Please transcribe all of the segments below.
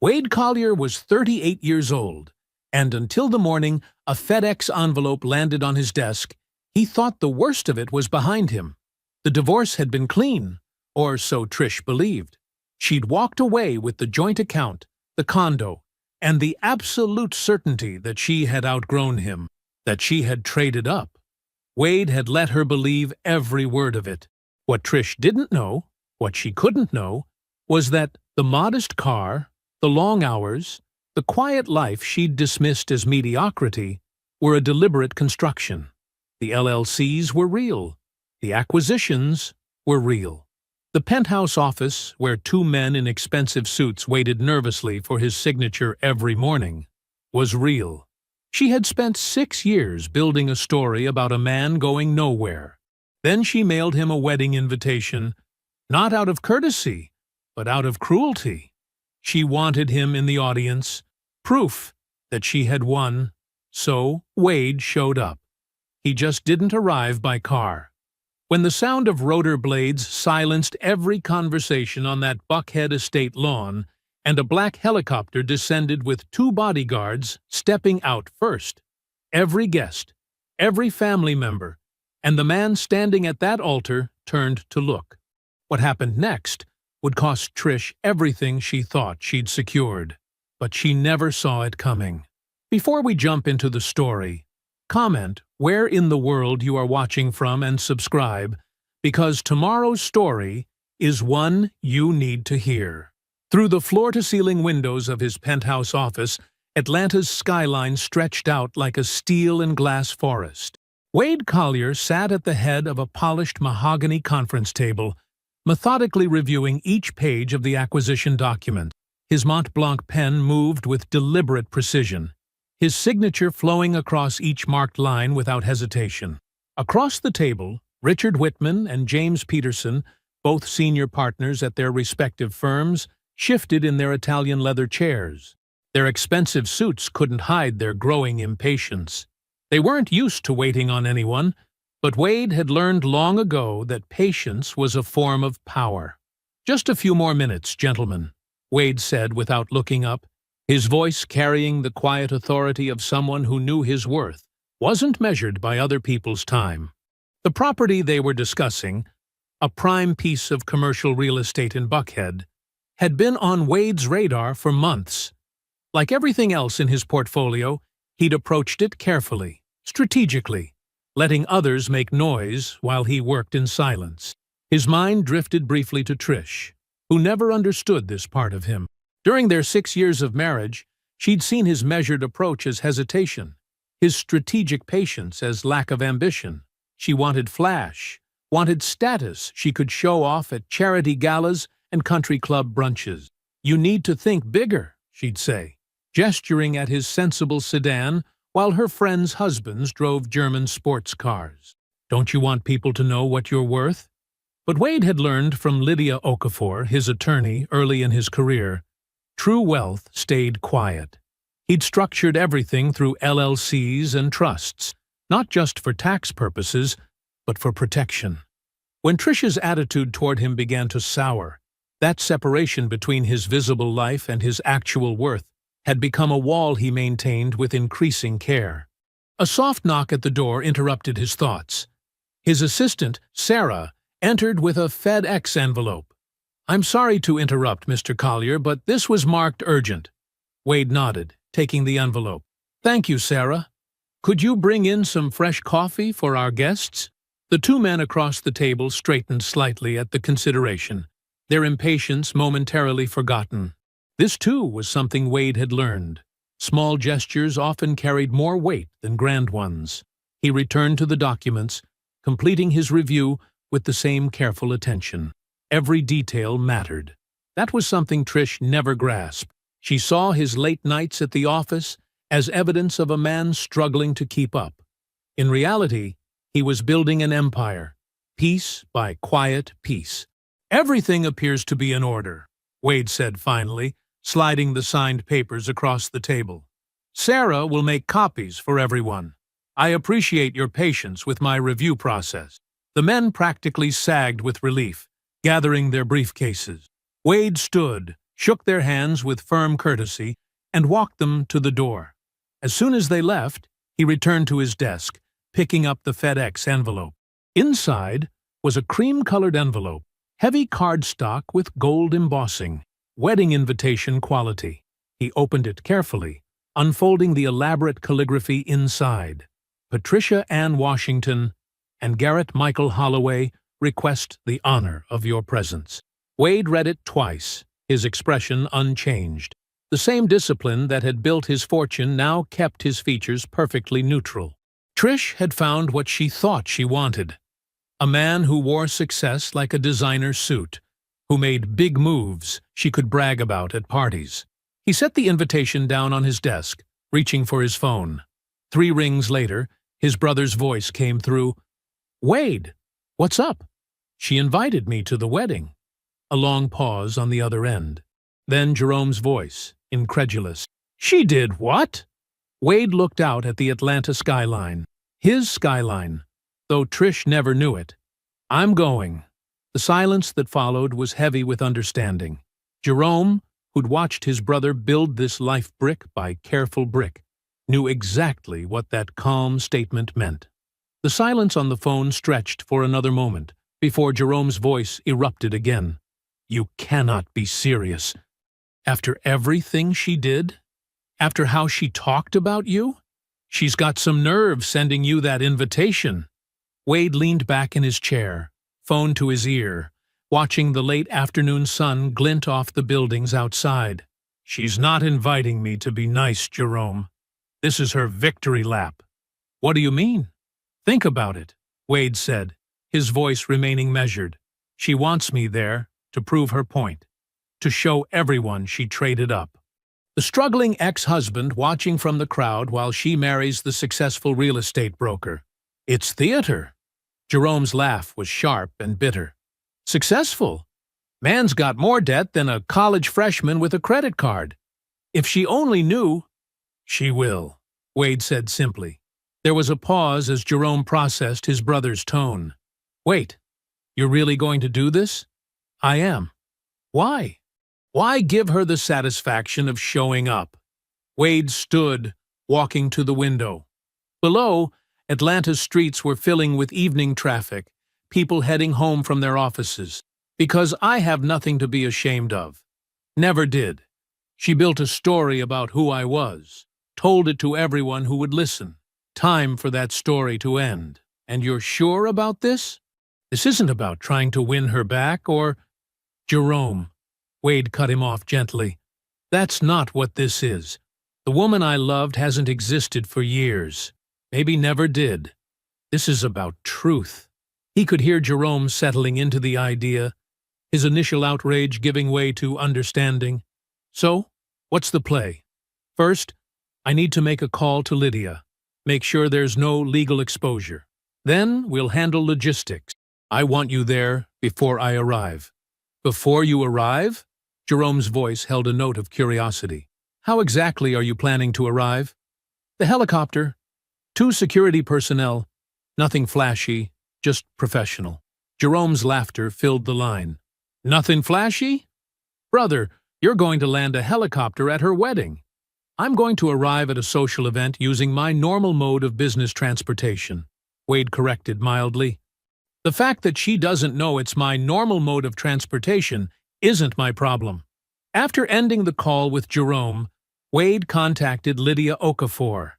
Wade Collier was 38 years old, and until the morning a FedEx envelope landed on his desk, he thought the worst of it was behind him. The divorce had been clean, or so Trish believed. She'd walked away with the joint account, the condo, and the absolute certainty that she had outgrown him, that she had traded up. Wade had let her believe every word of it. What Trish didn't know, what she couldn't know, was that the modest car, the long hours, the quiet life she'd dismissed as mediocrity were a deliberate construction. The LLCs were real. The acquisitions were real. The penthouse office, where two men in expensive suits waited nervously for his signature every morning, was real. She had spent 6 years building a story about a man going nowhere. Then she mailed him a wedding invitation, not out of courtesy, but out of cruelty. She wanted him in the audience, proof that she had won. So Wade showed up. He just didn't arrive by car. When the sound of rotor blades silenced every conversation on that Buckhead estate lawn, and a black helicopter descended with 2 bodyguards stepping out first, every guest, every family member, and the man standing at that altar turned to look. What happened next would cost Trish everything she thought she'd secured, but she never saw it coming. Before we jump into the story, comment where in the world you are watching from and subscribe, because tomorrow's story is one you need to hear. Through the floor-to-ceiling windows of his penthouse office, Atlanta's skyline stretched out like a steel and glass forest. Wade Collier sat at the head of a polished mahogany conference table, methodically reviewing each page of the acquisition document. His Mont Blanc pen moved with deliberate precision, his signature flowing across each marked line without hesitation. Across the table, Richard Whitman and James Peterson, both senior partners at their respective firms, shifted in their Italian leather chairs. Their expensive suits couldn't hide their growing impatience. They weren't used to waiting on anyone, but Wade had learned long ago that patience was a form of power. "Just a few more minutes, gentlemen," Wade said without looking up, his voice carrying the quiet authority of someone who knew his worth wasn't measured by other people's time. The property they were discussing, a prime piece of commercial real estate in Buckhead, had been on Wade's radar for months. Like everything else in his portfolio, he'd approached it carefully, strategically, letting others make noise while he worked in silence. His mind drifted briefly to Trish, who never understood this part of him. During their 6 years of marriage, she'd seen his measured approach as hesitation, his strategic patience as lack of ambition. She wanted flash, wanted status she could show off at charity galas and country club brunches. "You need to think bigger," she'd say, gesturing at his sensible sedan while her friends' husbands drove German sports cars. "Don't you want people to know what you're worth?" But Wade had learned from Lydia Okafor, his attorney, early in his career, true wealth stayed quiet. He'd structured everything through LLCs and trusts, not just for tax purposes, but for protection. When Trish's attitude toward him began to sour, that separation between his visible life and his actual worth had become a wall he maintained with increasing care. A soft knock at the door interrupted his thoughts. His assistant, Sarah, entered with a FedEx envelope. "I'm sorry to interrupt, Mr. Collier, but this was marked urgent." Wade nodded, taking the envelope. "Thank you, Sarah. Could you bring in some fresh coffee for our guests?" The 2 men across the table straightened slightly at the consideration, their impatience momentarily forgotten. This, too, was something Wade had learned. Small gestures often carried more weight than grand ones. He returned to the documents, completing his review with the same careful attention. Every detail mattered. That was something Trish never grasped. She saw his late nights at the office as evidence of a man struggling to keep up. In reality, he was building an empire, piece by quiet piece. "Everything appears to be in order," Wade said finally, sliding the signed papers across the table. "Sarah will make copies for everyone. I appreciate your patience with my review process." The men practically sagged with relief, gathering their briefcases. Wade stood, shook their hands with firm courtesy, and walked them to the door. As soon as they left, he returned to his desk, picking up the FedEx envelope. Inside was a cream-colored envelope, heavy cardstock with gold embossing, wedding invitation quality. He opened it carefully, unfolding the elaborate calligraphy inside. Patricia Ann Washington and Garrett Michael Holloway request the honor of your presence. Wade read it twice, his expression unchanged. The same discipline that had built his fortune now kept his features perfectly neutral. Trish had found what she thought she wanted. A man who wore success like a designer suit, who made big moves she could brag about at parties. He set the invitation down on his desk, reaching for his phone. 3 rings later, his brother's voice came through. "Wade, what's up? She invited me to the wedding." A long pause on the other end. Then Jerome's voice, incredulous. "She did what?" Wade looked out at the Atlanta skyline. His skyline, though Trish never knew it. "I'm going." The silence that followed was heavy with understanding. Jerome, who'd watched his brother build this life brick by careful brick, knew exactly what that calm statement meant. The silence on the phone stretched for another moment before Jerome's voice erupted again. "You cannot be serious. After everything she did? After how she talked about you? She's got some nerve sending you that invitation." Wade leaned back in his chair, phone to his ear, watching the late afternoon sun glint off the buildings outside. "She's not inviting me to be nice, Jerome. This is her victory lap." "What do you mean?" "Think about it," Wade said, his voice remaining measured. "She wants me there to prove her point, to show everyone she traded up." The struggling ex-husband watching from the crowd while she marries the successful real estate broker. "It's theater." Jerome's laugh was sharp and bitter. "Successful? Man's got more debt than a college freshman with a credit card. If she only knew—" "She will," Wade said simply. There was a pause as Jerome processed his brother's tone. "Wait, you're really going to do this?" "I am." "Why? Why give her the satisfaction of showing up?" Wade stood, walking to the window. Below, Atlanta's streets were filling with evening traffic, people heading home from their offices. "Because I have nothing to be ashamed of. Never did. She built a story about who I was, told it to everyone who would listen. Time for that story to end. And you're sure about this? This isn't about trying to win her back or—" "Jerome," Wade cut him off gently. "That's not what this is. The woman I loved hasn't existed for years. Maybe never did. This is about truth." He could hear Jerome settling into the idea, his initial outrage giving way to understanding. "So, what's the play? First, I need to make a call to Lydia. Make sure there's no legal exposure. Then we'll handle logistics. I want you there before I arrive." "Before you arrive?" Jerome's voice held a note of curiosity. "How exactly are you planning to arrive?" "The helicopter. 2 security personnel. Nothing flashy, just professional." Jerome's laughter filled the line. "Nothing flashy? Brother, you're going to land a helicopter at her wedding. I'm going to arrive at a social event using my normal mode of business transportation," Wade corrected mildly. "The fact that she doesn't know it's my normal mode of transportation isn't my problem." After ending the call with Jerome, Wade contacted Lydia Okafor.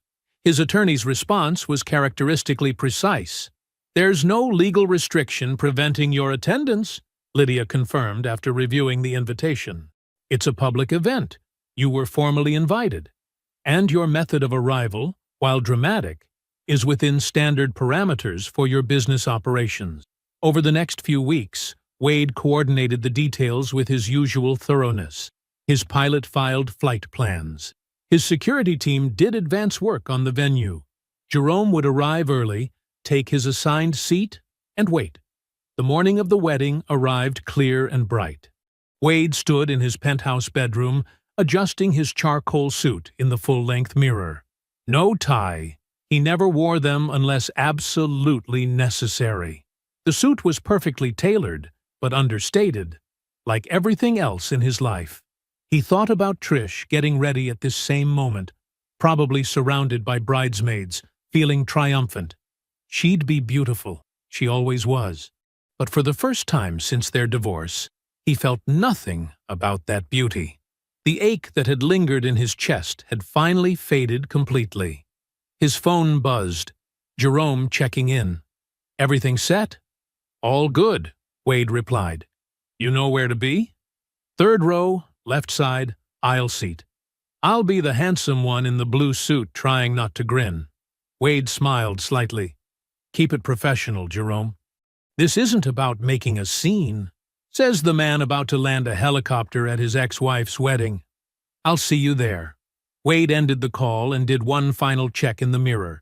His attorney's response was characteristically precise. "There's no legal restriction preventing your attendance," Lydia confirmed after reviewing the invitation. "It's a public event. You were formally invited. And your method of arrival, while dramatic, is within standard parameters for your business operations." Over the next few weeks, Wade coordinated the details with his usual thoroughness. His pilot filed flight plans. His security team did advance work on the venue. Jerome would arrive early, take his assigned seat, and wait. The morning of the wedding arrived clear and bright. Wade stood in his penthouse bedroom, adjusting his charcoal suit in the full-length mirror. No tie. He never wore them unless absolutely necessary. The suit was perfectly tailored, but understated, like everything else in his life. He thought about Trish getting ready at this same moment, probably surrounded by bridesmaids, feeling triumphant. She'd be beautiful. She always was. But for the first time since their divorce, he felt nothing about that beauty. The ache that had lingered in his chest had finally faded completely. His phone buzzed. Jerome checking in. "Everything set?" "All good," Wade replied. "You know where to be?" "Third row, left side, aisle seat." "I'll be the handsome one in the blue suit trying not to grin." Wade smiled slightly. "Keep it professional, Jerome. This isn't about making a scene," says the man about to land a helicopter at his ex-wife's wedding. "I'll see you there." Wade ended the call and did one final check in the mirror.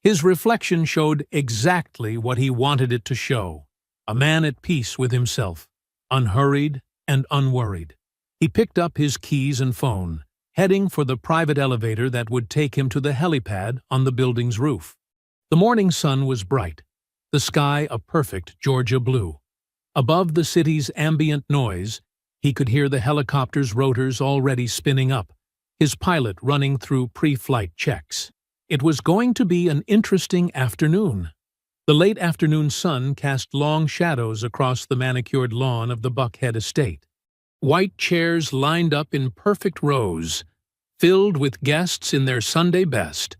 His reflection showed exactly what he wanted it to show. A man at peace with himself, unhurried and unworried. He picked up his keys and phone, heading for the private elevator that would take him to the helipad on the building's roof. The morning sun was bright, the sky a perfect Georgia blue. Above the city's ambient noise, he could hear the helicopter's rotors already spinning up, his pilot running through pre-flight checks. It was going to be an interesting afternoon. The late afternoon sun cast long shadows across the manicured lawn of the Buckhead estate. White chairs lined up in perfect rows, filled with guests in their Sunday best,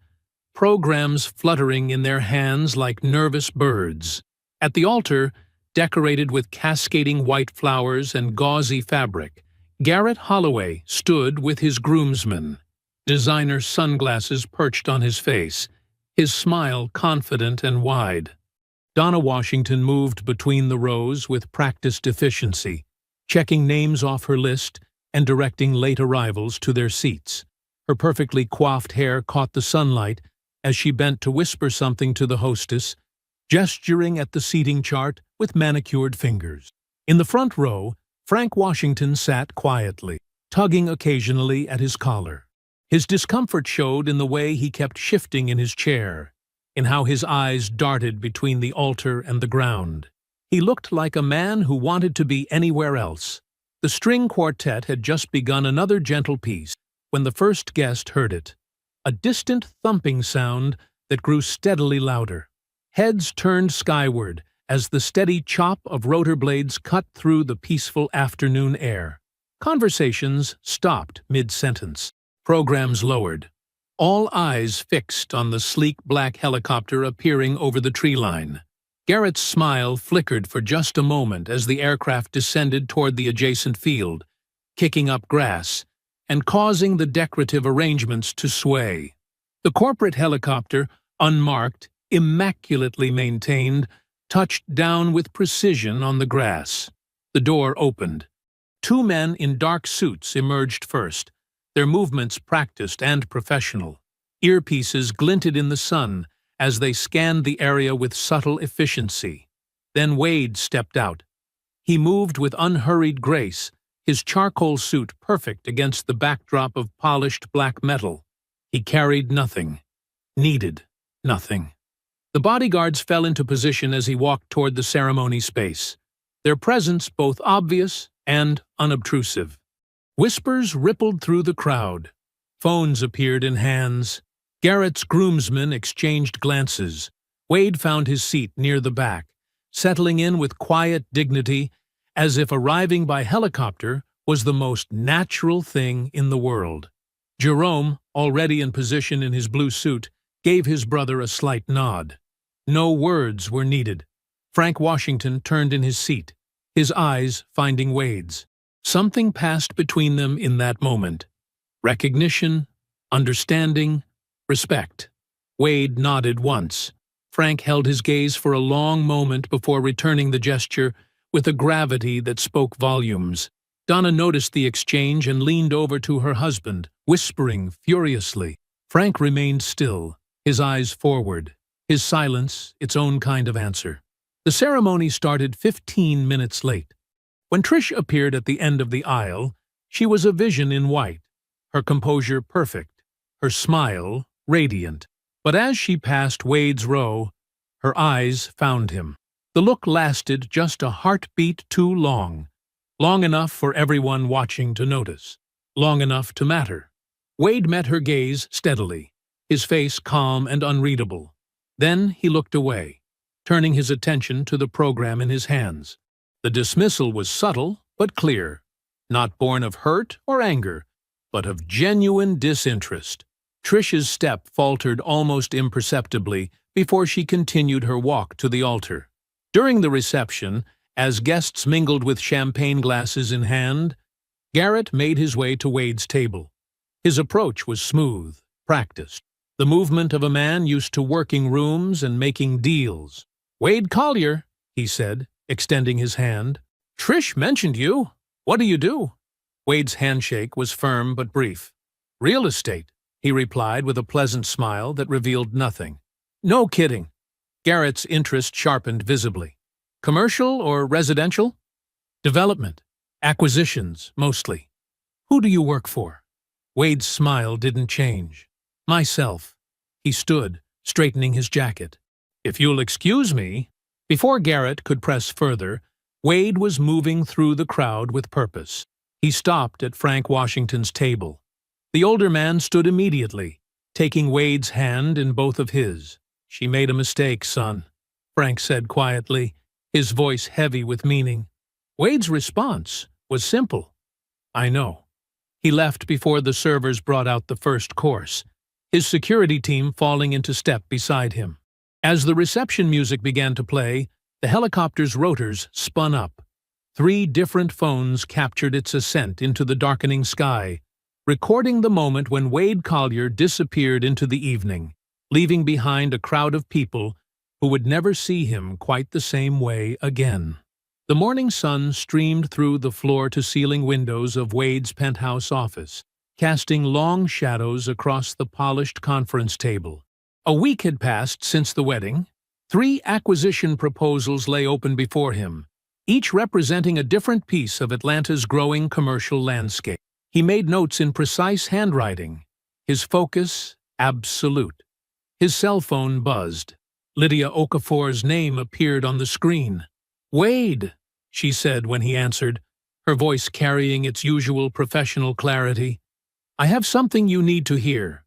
programs fluttering in their hands like nervous birds. At the altar, decorated with cascading white flowers and gauzy fabric, Garrett Holloway stood with his groomsmen, designer sunglasses perched on his face, his smile confident and wide. Donna Washington moved between the rows with practiced efficiency, checking names off her list and directing late arrivals to their seats. Her perfectly coiffed hair caught the sunlight as she bent to whisper something to the hostess, gesturing at the seating chart with manicured fingers. In the front row, Frank Washington sat quietly, tugging occasionally at his collar. His discomfort showed in the way he kept shifting in his chair, in how his eyes darted between the altar and the ground. He looked like a man who wanted to be anywhere else. The string quartet had just begun another gentle piece when the first guest heard it, a distant thumping sound that grew steadily louder. Heads turned skyward as the steady chop of rotor blades cut through the peaceful afternoon air. Conversations stopped mid-sentence. Programs lowered. All eyes fixed on the sleek black helicopter appearing over the tree line. Garrett's smile flickered for just a moment as the aircraft descended toward the adjacent field, kicking up grass and causing the decorative arrangements to sway. The corporate helicopter, unmarked, immaculately maintained, touched down with precision on the grass. The door opened. Two men in dark suits emerged first, their movements practiced and professional. Earpieces glinted in the sun as they scanned the area with subtle efficiency. Then Wade stepped out. He moved with unhurried grace, his charcoal suit perfect against the backdrop of polished black metal. He carried nothing, needed nothing. The bodyguards fell into position as he walked toward the ceremony space, their presence both obvious and unobtrusive. Whispers rippled through the crowd. Phones appeared in hands. Garrett's groomsmen exchanged glances. Wade found his seat near the back, settling in with quiet dignity, as if arriving by helicopter was the most natural thing in the world. Jerome, already in position in his blue suit, gave his brother a slight nod. No words were needed. Frank Washington turned in his seat, his eyes finding Wade's. Something passed between them in that moment. Recognition, understanding, respect. Wade nodded once. Frank held his gaze for a long moment before returning the gesture with a gravity that spoke volumes. Donna noticed the exchange and leaned over to her husband, whispering furiously. Frank remained still, his eyes forward, his silence its own kind of answer. The ceremony started 15 minutes late. When Trish appeared at the end of the aisle, she was a vision in white, her composure perfect, her smile radiant. But as she passed Wade's row, her eyes found him. The look lasted just a heartbeat too long, long enough for everyone watching to notice. long enough to matter. Wade met her gaze steadily, his face calm and unreadable. Then he looked away, turning his attention to the program in his hands. The dismissal was subtle but clear, not born of hurt or anger, but of genuine disinterest. Trish's step faltered almost imperceptibly before she continued her walk to the altar. During the reception, as guests mingled with champagne glasses in hand, Garrett made his way to Wade's table. His approach was smooth, practiced, the movement of a man used to working rooms and making deals. "Wade Collier," he said, extending his hand. "Trish mentioned you. What do you do?" Wade's handshake was firm but brief. "Real estate," he replied with a pleasant smile that revealed nothing. "No kidding." Garrett's interest sharpened visibly. "Commercial or residential?" "Development. Acquisitions, mostly." "Who do you work for?" Wade's smile didn't change. "Myself." He stood, straightening his jacket. "If you'll excuse me." Before Garrett could press further, Wade was moving through the crowd with purpose. He stopped at Frank Washington's table. The older man stood immediately, taking Wade's hand in both of his. "She made a mistake, son," Frank said quietly, his voice heavy with meaning. Wade's response was simple. "I know." He left before the servers brought out the first course, his security team falling into step beside him. As the reception music began to play, the helicopter's rotors spun up. 3 different phones captured its ascent into the darkening sky, recording the moment when Wade Collier disappeared into the evening, leaving behind a crowd of people who would never see him quite the same way again. The morning sun streamed through the floor-to-ceiling windows of Wade's penthouse office, casting long shadows across the polished conference table. A week had passed since the wedding. 3 acquisition proposals lay open before him, each representing a different piece of Atlanta's growing commercial landscape. He made notes in precise handwriting, his focus absolute. His cell phone buzzed. Lydia Okafor's name appeared on the screen. "Wade," she said when he answered, her voice carrying its usual professional clarity. "I have something you need to hear.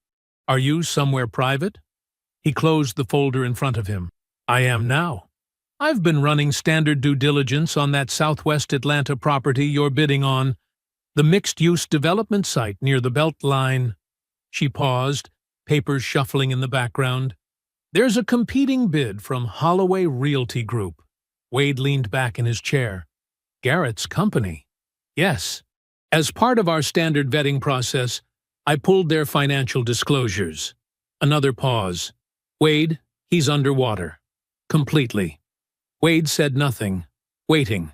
Are you somewhere private?" He closed the folder in front of him. "I am now. I've been running standard due diligence on that Southwest Atlanta property you're bidding on, the mixed-use development site near the Beltline." She paused, papers shuffling in the background. "There's a competing bid from Holloway Realty Group." Wade leaned back in his chair. "Garrett's company?" "Yes. As part of our standard vetting process, I pulled their financial disclosures." Another pause. "Wade, he's underwater. Completely." Wade said nothing, waiting.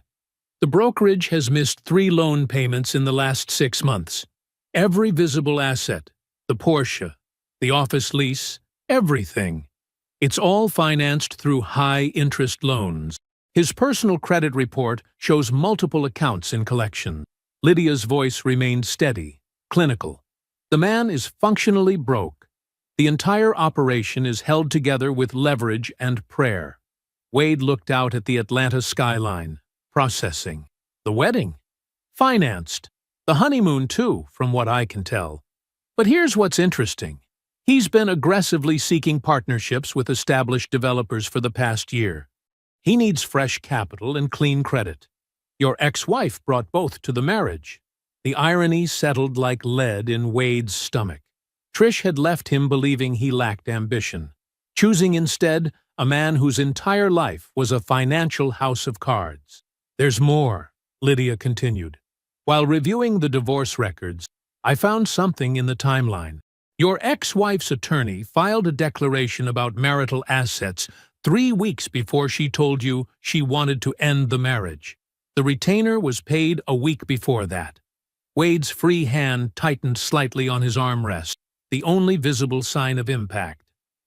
"The brokerage has missed 3 loan payments in the last 6 months. Every visible asset, the Porsche, the office lease, everything. It's all financed through high-interest loans. His personal credit report shows multiple accounts in collection." Lydia's voice remained steady, clinical. "The man is functionally broke. The entire operation is held together with leverage and prayer." Wade looked out at the Atlanta skyline, processing. "The wedding? Financed. The honeymoon, too, from what I can tell. But here's what's interesting. He's been aggressively seeking partnerships with established developers for the past year. He needs fresh capital and clean credit. Your ex-wife brought both to the marriage." The irony settled like lead in Wade's stomach. Trish had left him believing he lacked ambition, choosing instead a man whose entire life was a financial house of cards. "There's more," Lydia continued. "While reviewing the divorce records, I found something in the timeline. Your ex-wife's attorney filed a declaration about marital assets 3 weeks before she told you she wanted to end the marriage. The retainer was paid a week before that." Wade's free hand tightened slightly on his armrest, the only visible sign of impact.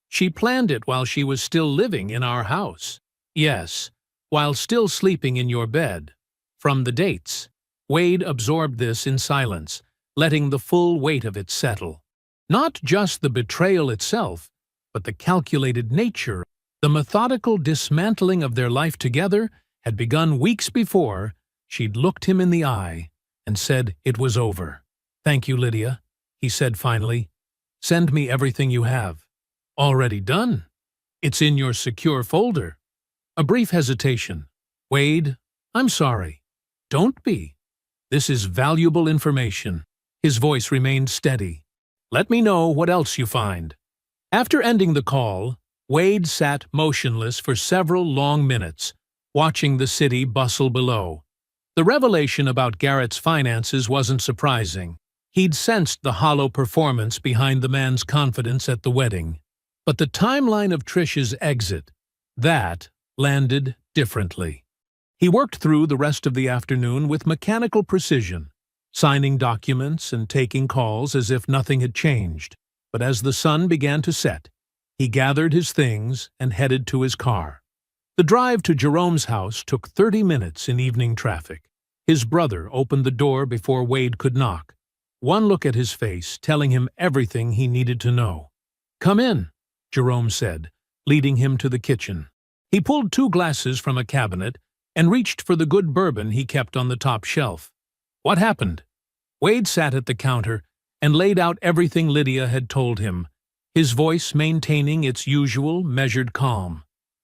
"She planned it while she was still living in our house." "Yes, while still sleeping in your bed." From the dates, Wade absorbed this in silence, letting the full weight of it settle. Not just the betrayal itself, but the calculated nature. The methodical dismantling of their life together had begun weeks before she'd looked him in the eye and said it was over. "Thank you, Lydia," he said finally. "Send me everything you have." "Already done. It's in your secure folder." A brief hesitation. "Wade, I'm sorry." "Don't be. This is valuable information." His voice remained steady. "Let me know what else you find." After ending the call, Wade sat motionless for several long minutes, watching the city bustle below. The revelation about Garrett's finances wasn't surprising. He'd sensed the hollow performance behind the man's confidence at the wedding. But the timeline of Trish's exit, that landed differently. He worked through the rest of the afternoon with mechanical precision, signing documents and taking calls as if nothing had changed. But as the sun began to set, he gathered his things and headed to his car. The drive to Jerome's house took 30 minutes in evening traffic. His brother opened the door before Wade could knock. One look at his face telling him everything he needed to know. "Come in," Jerome said, leading him to the kitchen. He pulled 2 glasses from a cabinet and reached for the good bourbon he kept on the top shelf. "What happened?" Wade sat at the counter and laid out everything Lydia had told him, his voice maintaining its usual measured calm.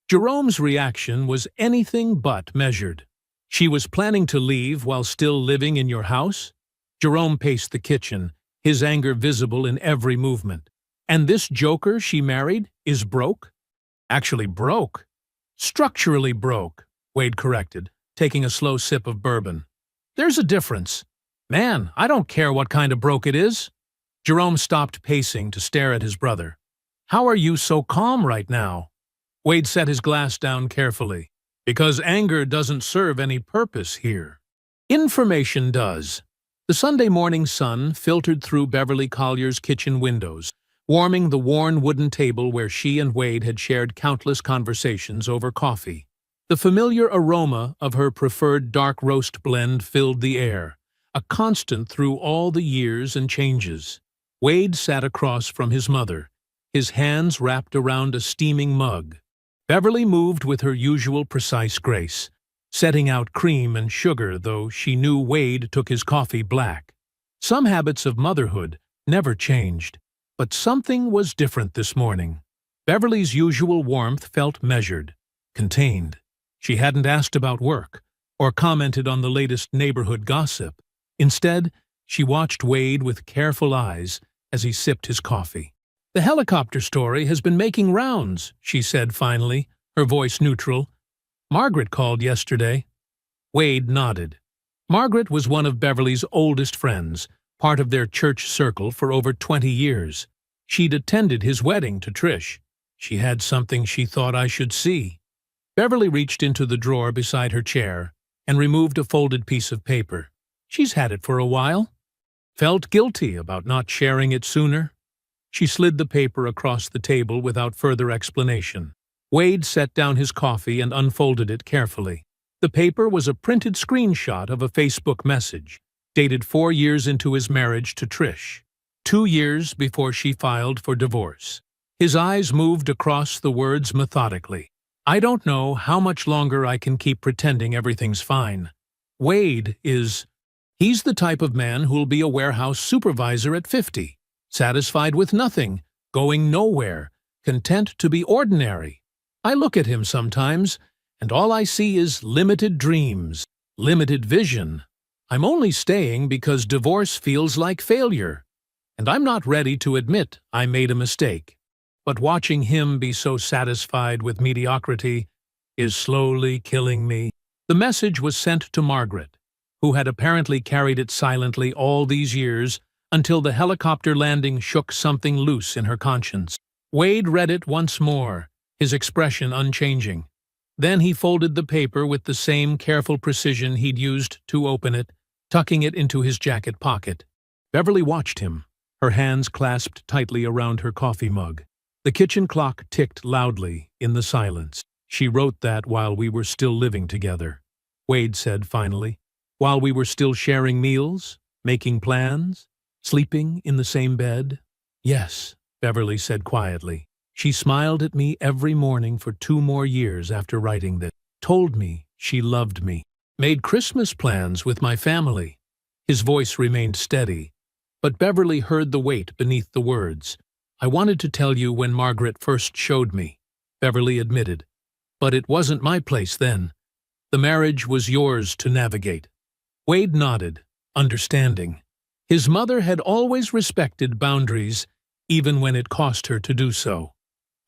Jerome's reaction was anything but measured. "She was planning to leave while still living in your house?" Jerome paced the kitchen, his anger visible in every movement. "And this joker she married is broke?" "Actually broke. Structurally broke," Wade corrected, taking a slow sip of bourbon. "There's a difference. Man, I don't care what kind of broke it is." Jerome stopped pacing to stare at his brother. "How are you so calm right now?" Wade set his glass down carefully. "Because anger doesn't serve any purpose here. Information does." The Sunday morning sun filtered through Beverly Collier's kitchen windows, warming the worn wooden table where she and Wade had shared countless conversations over coffee. The familiar aroma of her preferred dark roast blend filled the air, a constant through all the years and changes. Wade sat across from his mother, his hands wrapped around a steaming mug. Beverly moved with her usual precise grace, setting out cream and sugar, though she knew Wade took his coffee black. Some habits of motherhood never changed, but something was different this morning. Beverly's usual warmth felt measured, contained. She hadn't asked about work or commented on the latest neighborhood gossip. Instead, she watched Wade with careful eyes as he sipped his coffee. "The helicopter story has been making rounds," she said finally, her voice neutral. "Margaret called yesterday." Wade nodded. Margaret was one of Beverly's oldest friends, part of their church circle for over 20 years. She'd attended his wedding to Trish. "She had something she thought I should see." Beverly reached into the drawer beside her chair and removed a folded piece of paper. "She's had it for a while." Felt guilty about not sharing it sooner. She slid the paper across the table without further explanation. Wade set down his coffee and unfolded it carefully. The paper was a printed screenshot of a Facebook message, dated 4 years into his marriage to Trish, 2 years before she filed for divorce. His eyes moved across the words methodically. "I don't know how much longer I can keep pretending everything's fine. Wade is... He's the type of man who'll be a warehouse supervisor at 50. Satisfied with nothing, going nowhere, content to be ordinary. I look at him sometimes, and all I see is limited dreams, limited vision. I'm only staying because divorce feels like failure, and I'm not ready to admit I made a mistake. But watching him be so satisfied with mediocrity is slowly killing me." The message was sent to Margaret, who had apparently carried it silently all these years, until the helicopter landing shook something loose in her conscience. Wade read it once more, his expression unchanging. Then he folded the paper with the same careful precision he'd used to open it, tucking it into his jacket pocket. Beverly watched him, her hands clasped tightly around her coffee mug. The kitchen clock ticked loudly in the silence. "She wrote that while we were still living together," Wade said finally. "While we were still sharing meals, making plans, sleeping in the same bed." "Yes," Beverly said quietly. "She smiled at me every morning for 2 more years after writing that. Told me she loved me. Made Christmas plans with my family." His voice remained steady. But Beverly heard the weight beneath the words. "I wanted to tell you when Margaret first showed me," Beverly admitted. "But it wasn't my place then. The marriage was yours to navigate." Wade nodded, understanding. His mother had always respected boundaries, even when it cost her to do so.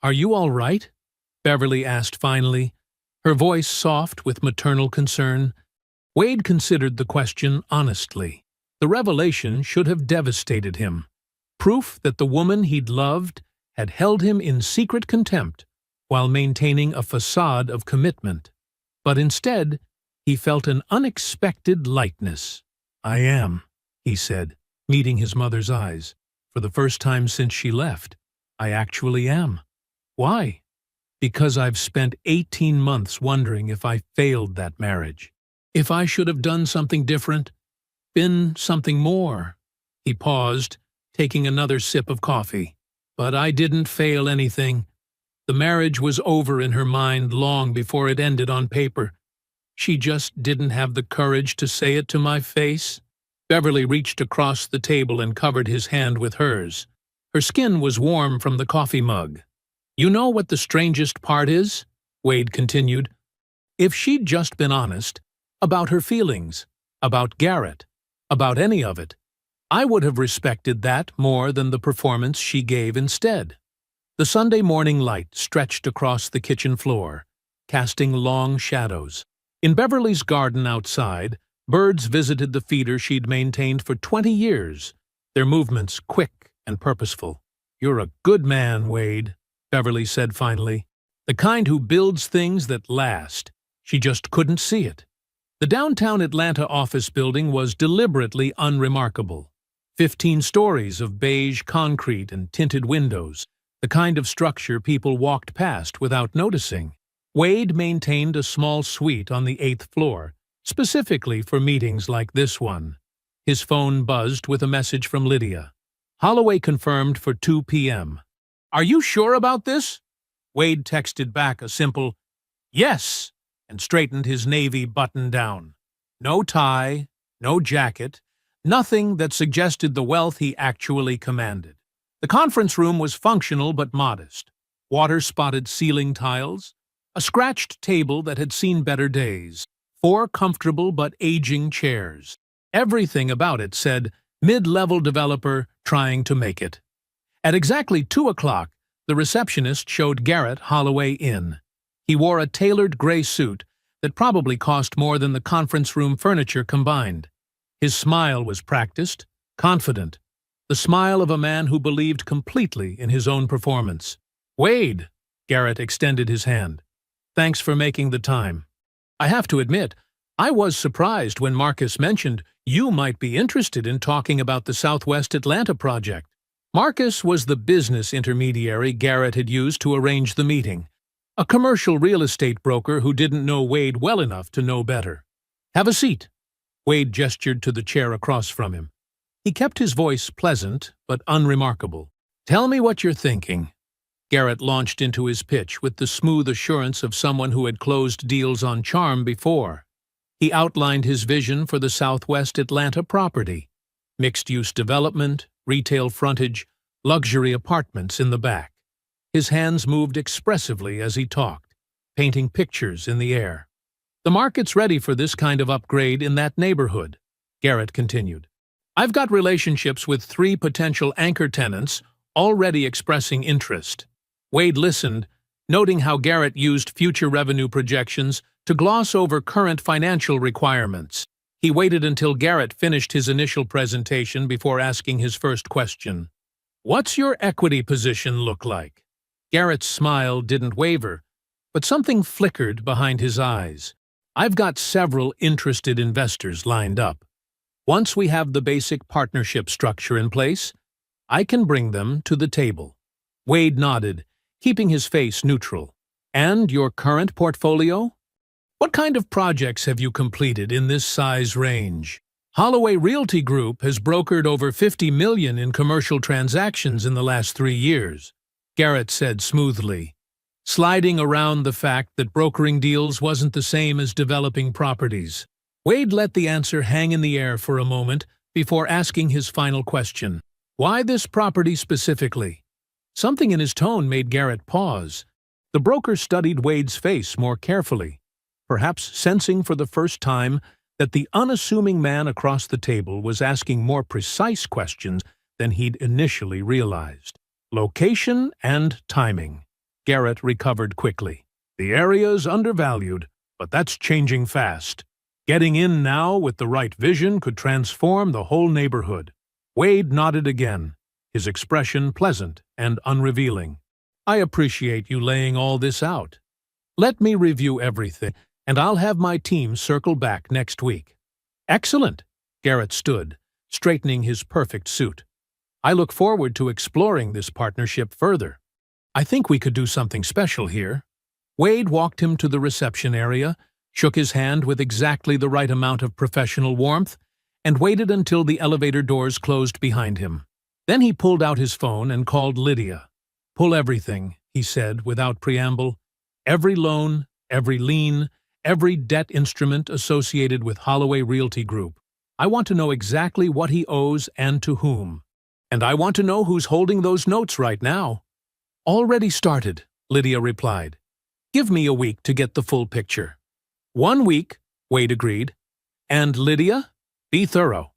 "Are you all right?" Beverly asked finally, her voice soft with maternal concern. Wade considered the question honestly. The revelation should have devastated him. Proof that the woman he'd loved had held him in secret contempt while maintaining a facade of commitment. But instead, he felt an unexpected lightness. "I am," he said, meeting his mother's eyes. "For the first time since she left, I actually am." "Why?" "Because I've spent 18 months wondering if I failed that marriage. If I should have done something different, been something more." He paused, taking another sip of coffee. "But I didn't fail anything. The marriage was over in her mind long before it ended on paper. She just didn't have the courage to say it to my face." Beverly reached across the table and covered his hand with hers. Her skin was warm from the coffee mug. "You know what the strangest part is?" Wade continued. "If she'd just been honest about her feelings, about Garrett, about any of it, I would have respected that more than the performance she gave instead." The Sunday morning light stretched across the kitchen floor, casting long shadows. In Beverly's garden outside, birds visited the feeder she'd maintained for 20 years, their movements quick and purposeful. "You're a good man, Wade," Beverly said finally. "The kind who builds things that last." She just couldn't see it. The downtown Atlanta office building was deliberately unremarkable. 15 stories of beige concrete and tinted windows, the kind of structure people walked past without noticing. Wade maintained a small suite on the 8th floor, specifically for meetings like this one. His phone buzzed with a message from Lydia. "Holloway confirmed for 2 p.m. "Are you sure about this?" Wade texted back a simple, "Yes," and straightened his navy button down. No tie, no jacket, nothing that suggested the wealth he actually commanded. The conference room was functional but modest. Water-spotted ceiling tiles, a scratched table that had seen better days, 4 comfortable but aging chairs. Everything about it said, mid-level developer trying to make it. At exactly 2 o'clock, the receptionist showed Garrett Holloway in. He wore a tailored gray suit that probably cost more than the conference room furniture combined. His smile was practiced, confident, the smile of a man who believed completely in his own performance. "Wade," Garrett extended his hand. "Thanks for making the time. I have to admit, I was surprised when Marcus mentioned you might be interested in talking about the Southwest Atlanta project." Marcus was the business intermediary Garrett had used to arrange the meeting, a commercial real estate broker who didn't know Wade well enough to know better. "Have a seat." Wade gestured to the chair across from him. He kept his voice pleasant but unremarkable. "Tell me what you're thinking." Garrett launched into his pitch with the smooth assurance of someone who had closed deals on charm before. He outlined his vision for the Southwest Atlanta property: mixed-use development, retail frontage, luxury apartments in the back. His hands moved expressively as he talked, painting pictures in the air. "The market's ready for this kind of upgrade in that neighborhood," Garrett continued. "I've got relationships with 3 potential anchor tenants already expressing interest." Wade listened, noting how Garrett used future revenue projections to gloss over current financial requirements. He waited until Garrett finished his initial presentation before asking his first question. "What's your equity position look like?" Garrett's smile didn't waver, but something flickered behind his eyes. "I've got several interested investors lined up. Once we have the basic partnership structure in place, I can bring them to the table." Wade nodded, keeping his face neutral. "And your current portfolio? What kind of projects have you completed in this size range?" "Holloway Realty Group has brokered over $50 million in commercial transactions in the last 3 years, Garrett said smoothly, sliding around the fact that brokering deals wasn't the same as developing properties. Wade let the answer hang in the air for a moment, before asking his final question. Why this property specifically? Something in his tone made Garrett pause. The broker studied Wade's face more carefully, perhaps sensing for the first time that the unassuming man across the table was asking more precise questions than he'd initially realized. Location and timing. Garrett recovered quickly. The area's undervalued, but that's changing fast. Getting in now with the right vision could transform the whole neighborhood. Wade nodded again, his expression pleasant and unrevealing. I appreciate you laying all this out. Let me review everything, and I'll have my team circle back next week. Excellent. Garrett stood, straightening his perfect suit. I look forward to exploring this partnership further. I think we could do something special here. Wade walked him to the reception area, shook his hand with exactly the right amount of professional warmth, and waited until the elevator doors closed behind him. Then he pulled out his phone and called Lydia. Pull everything, he said without preamble. Every loan, every lien, every debt instrument associated with Holloway Realty Group. I want to know exactly what he owes and to whom. And I want to know who's holding those notes right now. Already started, Lydia replied. Give me a week to get the full picture. 1 week, Wade agreed. And Lydia, be thorough.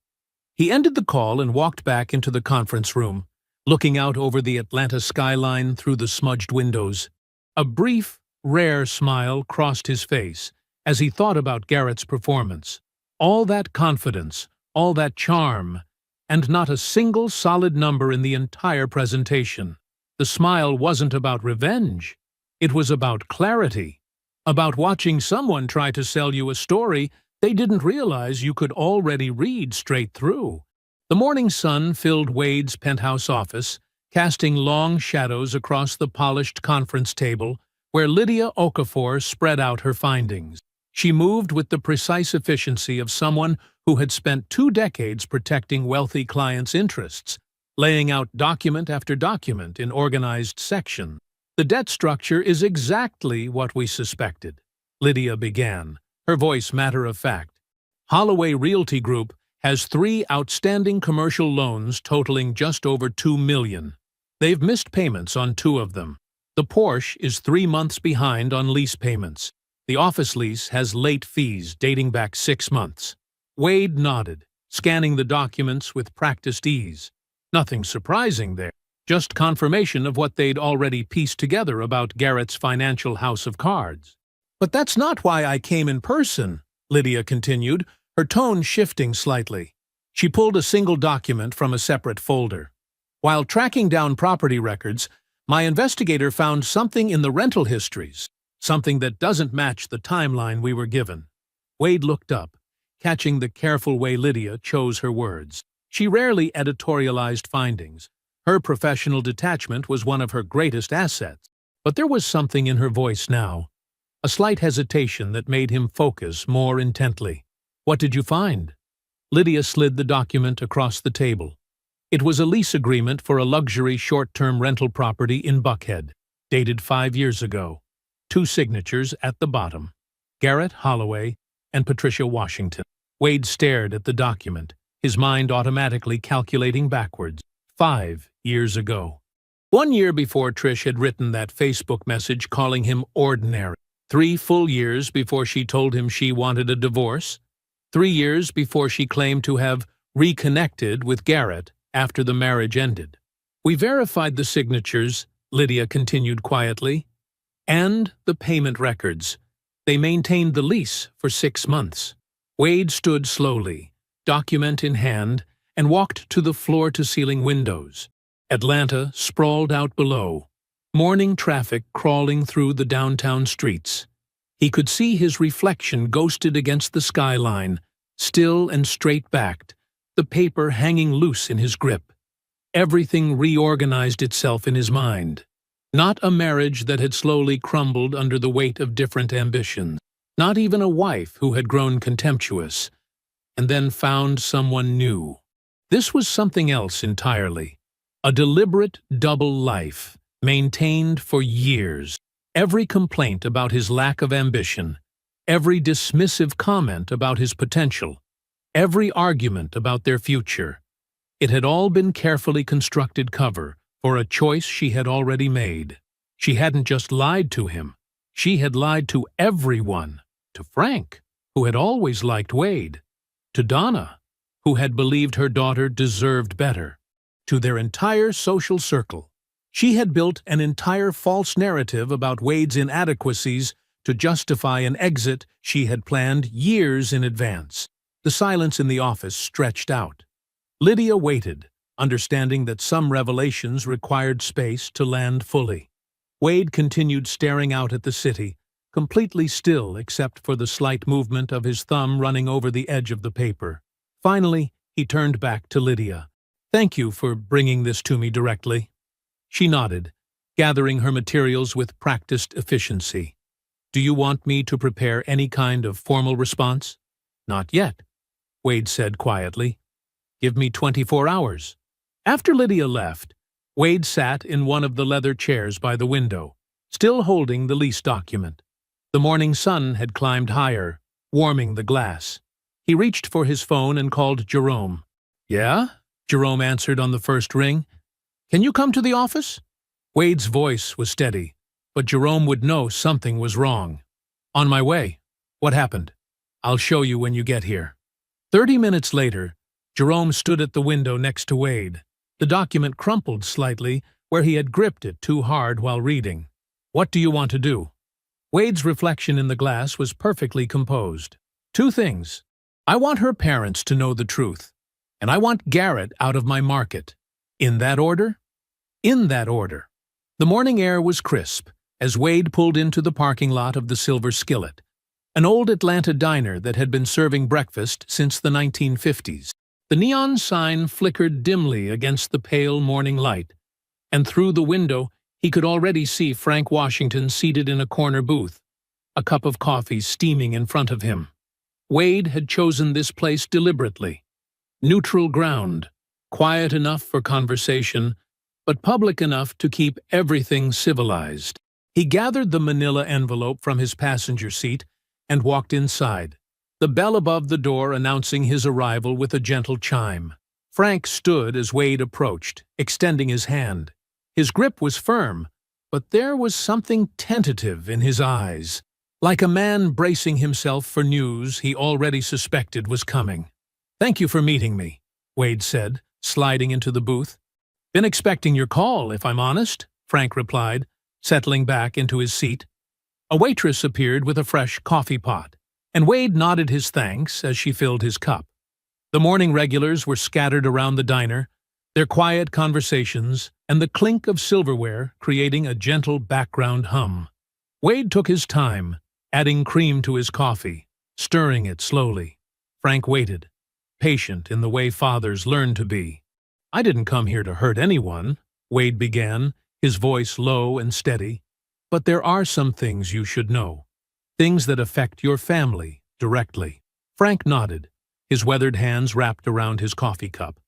He ended the call and walked back into the conference room, looking out over the Atlanta skyline through the smudged windows. A brief, rare smile crossed his face as he thought about Garrett's performance. All that confidence, all that charm, and not a single solid number in the entire presentation. The smile wasn't about revenge. It was about clarity, about watching someone try to sell you a story they didn't realize you could already read straight through. The morning sun filled Wade's penthouse office, casting long shadows across the polished conference table where Lydia Okafor spread out her findings. She moved with the precise efficiency of someone who had spent 2 decades protecting wealthy clients' interests, laying out document after document in organized sections. The debt structure is exactly what we suspected, Lydia began, her voice matter-of-fact. Holloway Realty Group has 3 outstanding commercial loans totaling just over $2 million. They've missed payments on 2 of them. The Porsche is 3 months behind on lease payments. The office lease has late fees dating back 6 months. Wade nodded, scanning the documents with practiced ease. Nothing surprising there, just confirmation of what they'd already pieced together about Garrett's financial house of cards. But that's not why I came in person, Lydia continued, her tone shifting slightly. She pulled a single document from a separate folder. While tracking down property records, my investigator found something in the rental histories, something that doesn't match the timeline we were given. Wade looked up, catching the careful way Lydia chose her words. She rarely editorialized findings. Her professional detachment was one of her greatest assets. But there was something in her voice now, a slight hesitation that made him focus more intently. What did you find? Lydia slid the document across the table. It was a lease agreement for a luxury short-term rental property in Buckhead, dated 5 years ago. 2 signatures at the bottom, Garrett Holloway and Patricia Washington. Wade stared at the document, his mind automatically calculating backwards. 5 years ago. 1 year before Trish had written that Facebook message calling him ordinary. 3 full years before she told him she wanted a divorce. 3 years before she claimed to have reconnected with Garrett after the marriage ended. We verified the signatures, Lydia continued quietly, and the payment records. They maintained the lease for 6 months. Wade stood slowly, document in hand, and walked to the floor-to-ceiling windows. Atlanta sprawled out below, morning traffic crawling through the downtown streets. He could see his reflection ghosted against the skyline, still and straight-backed, the paper hanging loose in his grip. Everything reorganized itself in his mind. Not a marriage that had slowly crumbled under the weight of different ambitions. Not even a wife who had grown contemptuous, and then found someone new. This was something else entirely. A deliberate double life, maintained for years. Every complaint about his lack of ambition, every dismissive comment about his potential, every argument about their future. It had all been carefully constructed cover for a choice she had already made. She hadn't just lied to him. She had lied to everyone. To Frank, who had always liked Wade. To Donna, who had believed her daughter deserved better. To their entire social circle. She had built an entire false narrative about Wade's inadequacies to justify an exit she had planned years in advance. The silence in the office stretched out. Lydia waited, understanding that some revelations required space to land fully. Wade continued staring out at the city, completely still except for the slight movement of his thumb running over the edge of the paper. Finally, he turned back to Lydia. "Thank you for bringing this to me directly." She nodded, gathering her materials with practiced efficiency. "Do you want me to prepare any kind of formal response?" "Not yet," Wade said quietly. "Give me 24 hours. After Lydia left, Wade sat in one of the leather chairs by the window, still holding the lease document. The morning sun had climbed higher, warming the glass. He reached for his phone and called Jerome. "Yeah?" Jerome answered on the first ring. "Can you come to the office?" Wade's voice was steady, but Jerome would know something was wrong. "On my way. What happened? I'll show you when you get here." 30 minutes later, Jerome stood at the window next to Wade. The document crumpled slightly where he had gripped it too hard while reading. "What do you want to do?" Wade's reflection in the glass was perfectly composed. "Two things. I want her parents to know the truth, and I want Garrett out of my market. In that order?" "In that order." The morning air was crisp as Wade pulled into the parking lot of the Silver Skillet, an old Atlanta diner that had been serving breakfast since the 1950s. The neon sign flickered dimly against the pale morning light, and through the window he could already see Frank Washington seated in a corner booth, a cup of coffee steaming in front of him. Wade had chosen this place deliberately. Neutral ground, quiet enough for conversation, but public enough to keep everything civilized. He gathered the manila envelope from his passenger seat and walked inside, the bell above the door announcing his arrival with a gentle chime. Frank stood as Wade approached, extending his hand. His grip was firm, but there was something tentative in his eyes, like a man bracing himself for news he already suspected was coming. "Thank you for meeting me," Wade said, sliding into the booth. "Been expecting your call, if I'm honest," Frank replied, settling back into his seat. A waitress appeared with a fresh coffee pot, and Wade nodded his thanks as she filled his cup. The morning regulars were scattered around the diner, their quiet conversations and the clink of silverware creating a gentle background hum. Wade took his time, adding cream to his coffee, stirring it slowly. Frank waited, patient in the way fathers learn to be. "I didn't come here to hurt anyone," Wade began, his voice low and steady. "But there are some things you should know. Things that affect your family directly." Frank nodded, his weathered hands wrapped around his coffee cup.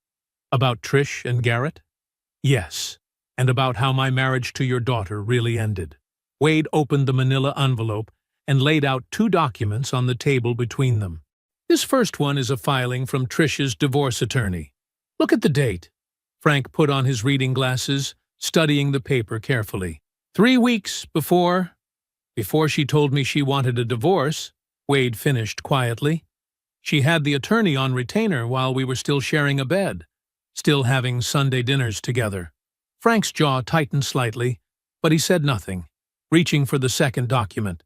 "About Trish and Garrett?" "Yes, and about how my marriage to your daughter really ended." Wade opened the manila envelope and laid out two documents on the table between them. "This first one is a filing from Trish's divorce attorney. Look at the date." Frank put on his reading glasses, studying the paper carefully. 3 weeks before she told me she wanted a divorce," Wade finished quietly. "She had the attorney on retainer while we were still sharing a bed, still having Sunday dinners together." Frank's jaw tightened slightly, but he said nothing, reaching for the second document.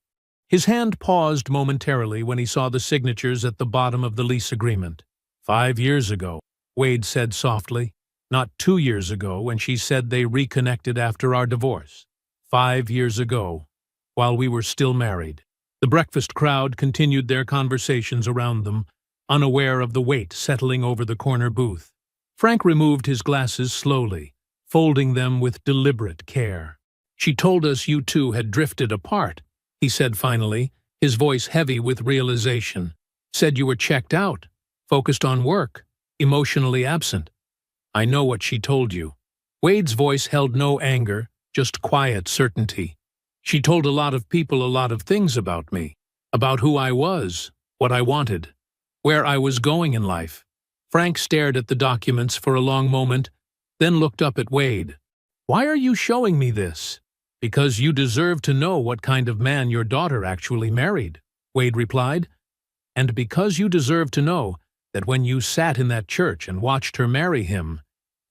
His hand paused momentarily when he saw the signatures at the bottom of the lease agreement. 5 years ago, Wade said softly. "Not 2 years ago when she said they reconnected after our divorce. 5 years ago, while we were still married." The breakfast crowd continued their conversations around them, unaware of the weight settling over the corner booth. Frank removed his glasses slowly, folding them with deliberate care. "She told us you two had drifted apart," he said finally, his voice heavy with realization. "Said you were checked out, focused on work, emotionally absent. I know what she told you." Wade's voice held no anger, just quiet certainty. "She told a lot of people a lot of things about me, about who I was, what I wanted. where I was going in life. Frank stared at the documents for a long moment, then looked up at Wade. Why are you showing me this? Because you deserve to know what kind of man your daughter actually married, Wade replied. And because you deserve to know that when you sat in that church and watched her marry him,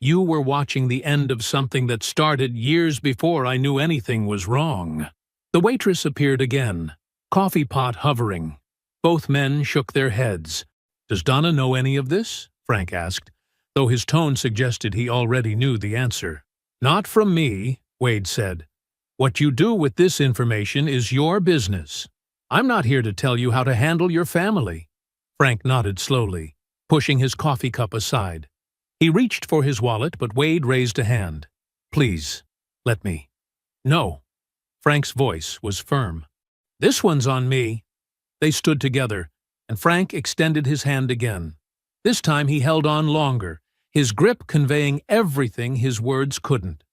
you were watching the end of something that started years before I knew anything was wrong. The waitress appeared again, coffee pot hovering. Both men shook their heads. Does Donna know any of this? Frank asked, though his tone suggested he already knew the answer. Not from me, Wade said. What you do with this information is your business. I'm not here to tell you how to handle your family. Frank nodded slowly, pushing his coffee cup aside. He reached for his wallet, but Wade raised a hand. Please, let me. No. Frank's voice was firm. This one's on me. They stood together, and Frank extended his hand again. This time he held on longer, his grip conveying everything his words couldn't.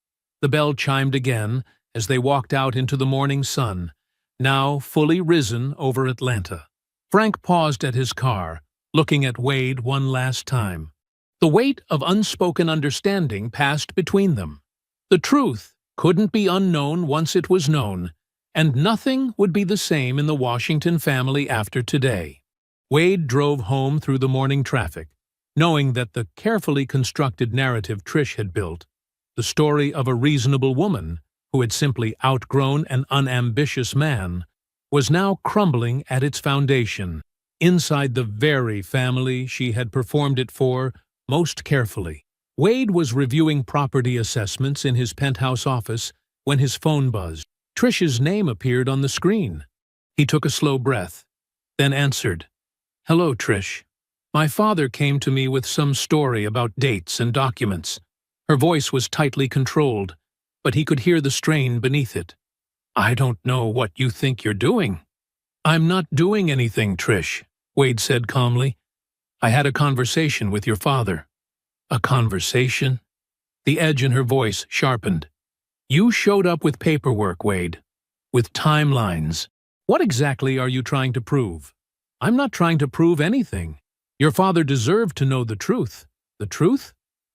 The bell chimed again as they walked out into the morning sun, now fully risen over Atlanta. Frank paused at his car, looking at Wade one last time. The weight of unspoken understanding passed between them. The truth couldn't be unknown once it was known, and nothing would be the same in the Washington family after today. Wade drove home through the morning traffic, knowing that the carefully constructed narrative Trish had built, the story of a reasonable woman who had simply outgrown an unambitious man, was now crumbling at its foundation, inside the very family she had performed it for most carefully. Wade was reviewing property assessments in his penthouse office when his phone buzzed. Trish's name appeared on the screen. He took a slow breath, then answered. Hello, Trish. My father came to me with some story about dates and documents. Her voice was tightly controlled, but he could hear the strain beneath it. I don't know what you think you're doing. I'm not doing anything, Trish, Wade said calmly. I had a conversation with your father. A conversation? The edge in her voice sharpened. You showed up with paperwork, Wade. With timelines. What exactly are you trying to prove? I'm not trying to prove anything. Your father deserved to know the truth. The truth?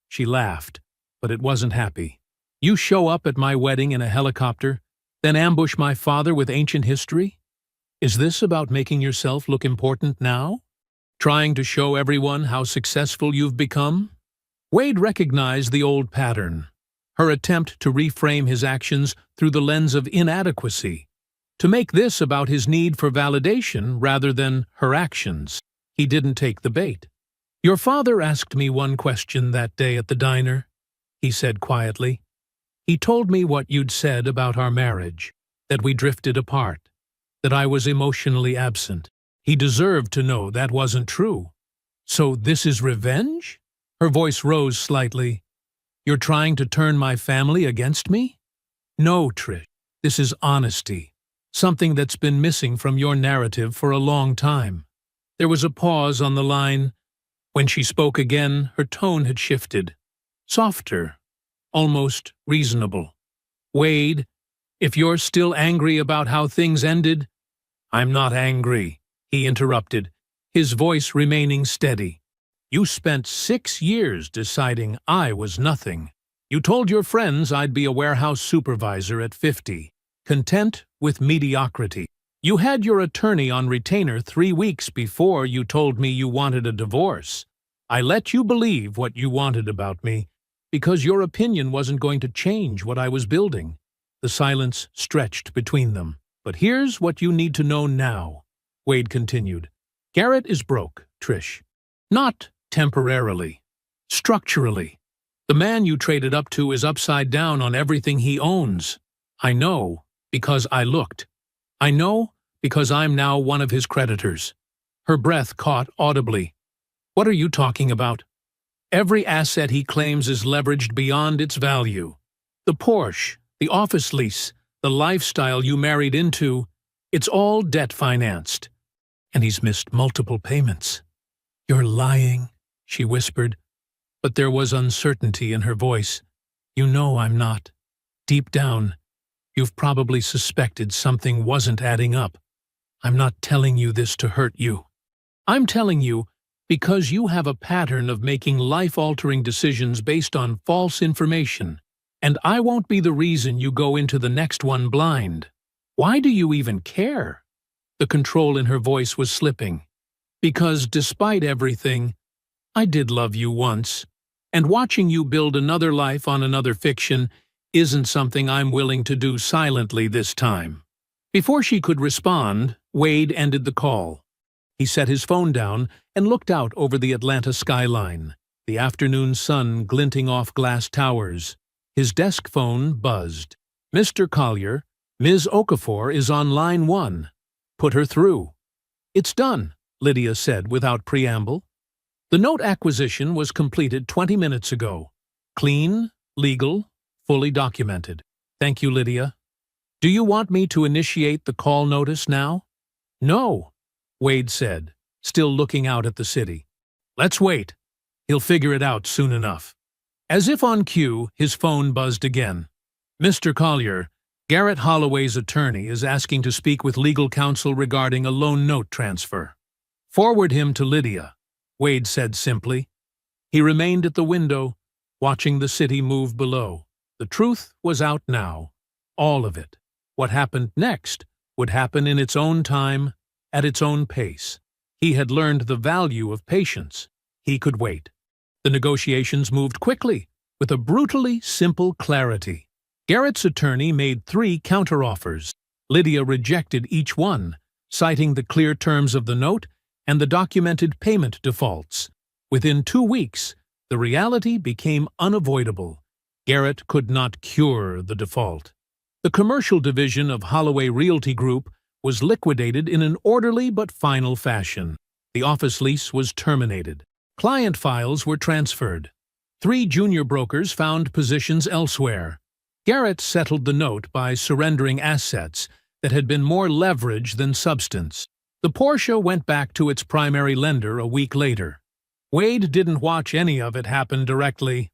She laughed, but it wasn't happy. You show up at my wedding in a helicopter, then ambush my father with ancient history? Is this about making yourself look important now? Trying to show everyone how successful you've become? Wade recognized the old pattern, her attempt to reframe his actions through the lens of inadequacy, to make this about his need for validation rather than her actions. He didn't take the bait. Your father asked me one question that day at the diner, he said quietly. He told me what you'd said about our marriage, that we drifted apart, that I was emotionally absent. He deserved to know that wasn't true. So this is revenge? Her voice rose slightly. You're trying to turn my family against me? No, Trish. This is honesty, something that's been missing from your narrative for a long time. There was a pause on the line. When she spoke again, her tone had shifted. Softer, almost reasonable. Wade, if you're still angry about how things ended, I'm not angry, he interrupted, his voice remaining steady. You spent 6 years deciding I was nothing. You told your friends I'd be a warehouse supervisor at 50, content with mediocrity. You had your attorney on retainer 3 weeks before you told me you wanted a divorce. I let you believe what you wanted about me, because your opinion wasn't going to change what I was building. The silence stretched between them. But here's what you need to know now, Wade continued. Garrett is broke, Trish. Not temporarily. Structurally. The man you traded up to is upside down on everything he owns. I know, because I looked. I know, because I'm now one of his creditors. Her breath caught audibly. What are you talking about? Every asset he claims is leveraged beyond its value. The Porsche, the office lease, the lifestyle you married into, it's all debt-financed. And he's missed multiple payments. You're lying, she whispered, but there was uncertainty in her voice. You know I'm not. Deep down, you've probably suspected something wasn't adding up. I'm not telling you this to hurt you. I'm telling you Because you have a pattern of making life-altering decisions based on false information, and I won't be the reason you go into the next one blind. Why do you even care? The control in her voice was slipping. Because despite everything, I did love you once, and watching you build another life on another fiction isn't something I'm willing to do silently this time. Before she could respond, Wade ended the call. He set his phone down and looked out over the Atlanta skyline, the afternoon sun glinting off glass towers. His desk phone buzzed. "Mr. Collier, Ms. Okafor is on line 1. Put her through." "It's done," Lydia said without preamble. The note acquisition was completed 20 minutes ago. Clean, legal, fully documented. "Thank you, Lydia. Do you want me to initiate the call notice now?" "No," Wade said, still looking out at the city. "Let's wait. He'll figure it out soon enough." As if on cue, his phone buzzed again. "Mr. Collier, Garrett Holloway's attorney is asking to speak with legal counsel regarding a loan note transfer." "Forward him to Lydia," Wade said simply. He remained at the window, watching the city move below. The truth was out now. All of it. What happened next would happen in its own time, at its own pace. He had learned the value of patience. He could wait. The negotiations moved quickly, with a brutally simple clarity. Garrett's attorney made 3 counteroffers. Lydia rejected each one, citing the clear terms of the note and the documented payment defaults. Within 2 weeks, the reality became unavoidable. Garrett could not cure the default. The commercial division of Holloway Realty Group was liquidated in an orderly but final fashion. The office lease was terminated. Client files were transferred. 3 junior brokers found positions elsewhere. Garrett settled the note by surrendering assets that had been more leverage than substance. The Porsche went back to its primary lender a week later. Wade didn't watch any of it happen directly.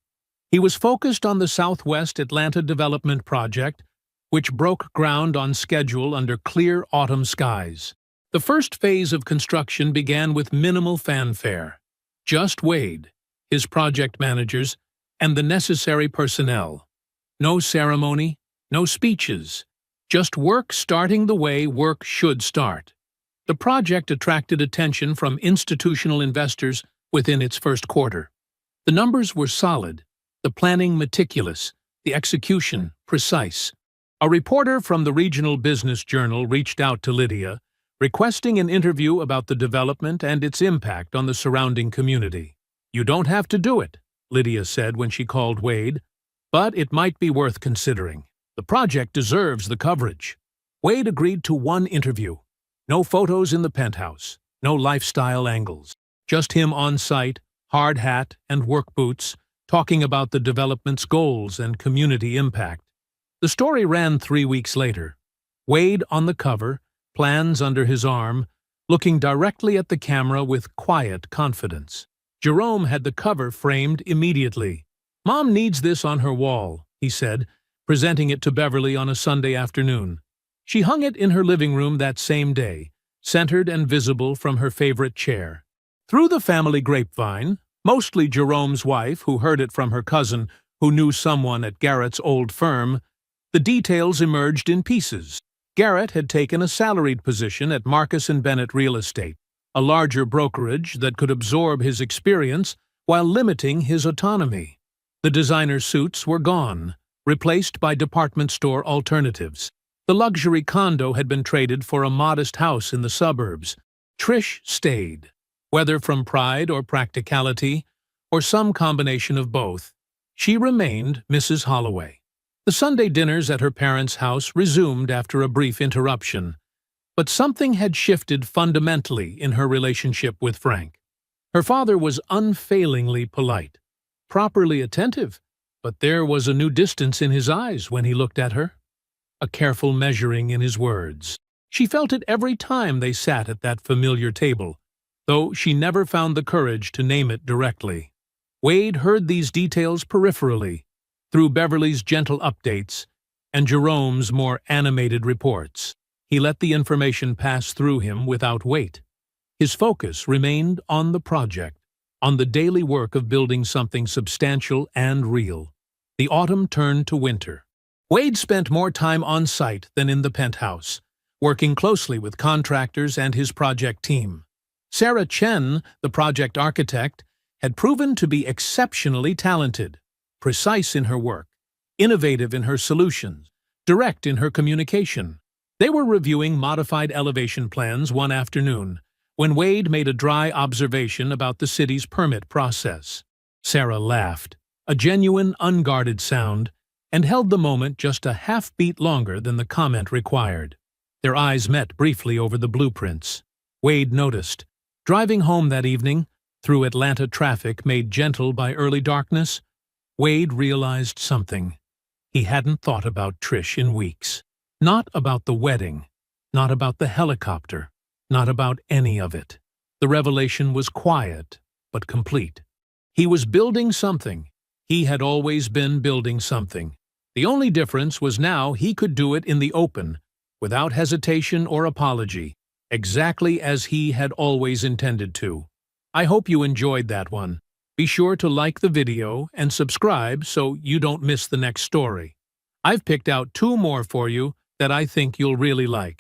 He was focused on the Southwest Atlanta Development Project, which broke ground on schedule under clear autumn skies. The first phase of construction began with minimal fanfare. Just Wade, his project managers, and the necessary personnel. No ceremony, no speeches, just work starting the way work should start. The project attracted attention from institutional investors within its first quarter. The numbers were solid, the planning meticulous, the execution precise. A reporter from the Regional Business Journal reached out to Lydia, requesting an interview about the development and its impact on the surrounding community. "You don't have to do it," Lydia said when she called Wade, "but it might be worth considering. The project deserves the coverage." Wade agreed to 1 interview. No photos in the penthouse, no lifestyle angles. Just him on site, hard hat and work boots, talking about the development's goals and community impact. The story ran 3 weeks later. Wade on the cover, plans under his arm, looking directly at the camera with quiet confidence. Jerome had the cover framed immediately. "Mom needs this on her wall," he said, presenting it to Beverly on a Sunday afternoon. She hung it in her living room that same day, centered and visible from her favorite chair. Through the family grapevine, mostly Jerome's wife, who heard it from her cousin, who knew someone at Garrett's old firm, the details emerged in pieces. Garrett had taken a salaried position at Marcus & Bennett Real Estate, a larger brokerage that could absorb his experience while limiting his autonomy. The designer suits were gone, replaced by department store alternatives. The luxury condo had been traded for a modest house in the suburbs. Trish stayed. Whether from pride or practicality, or some combination of both, she remained Mrs. Holloway. The Sunday dinners at her parents' house resumed after a brief interruption, but something had shifted fundamentally in her relationship with Frank. Her father was unfailingly polite, properly attentive, but there was a new distance in his eyes when he looked at her, a careful measuring in his words. She felt it every time they sat at that familiar table, though she never found the courage to name it directly. Wade heard these details peripherally, through Beverly's gentle updates and Jerome's more animated reports. He let the information pass through him without weight. His focus remained on the project, on the daily work of building something substantial and real. The autumn turned to winter. Wade spent more time on site than in the penthouse, working closely with contractors and his project team. Sarah Chen, the project architect, had proven to be exceptionally talented, precise in her work, innovative in her solutions, direct in her communication. They were reviewing modified elevation plans one afternoon, when Wade made a dry observation about the city's permit process. Sarah laughed, a genuine, unguarded sound, and held the moment just a half-beat longer than the comment required. Their eyes met briefly over the blueprints. Wade noticed, driving home that evening, through Atlanta traffic made gentle by early darkness, Wade realized something. He hadn't thought about Trish in weeks. Not about the wedding, not about the helicopter, not about any of it. The revelation was quiet, but complete. He was building something. He had always been building something. The only difference was now he could do it in the open, without hesitation or apology, exactly as he had always intended to. I hope you enjoyed that one. Be sure to like the video and subscribe so you don't miss the next story. I've picked out 2 more for you that I think you'll really like.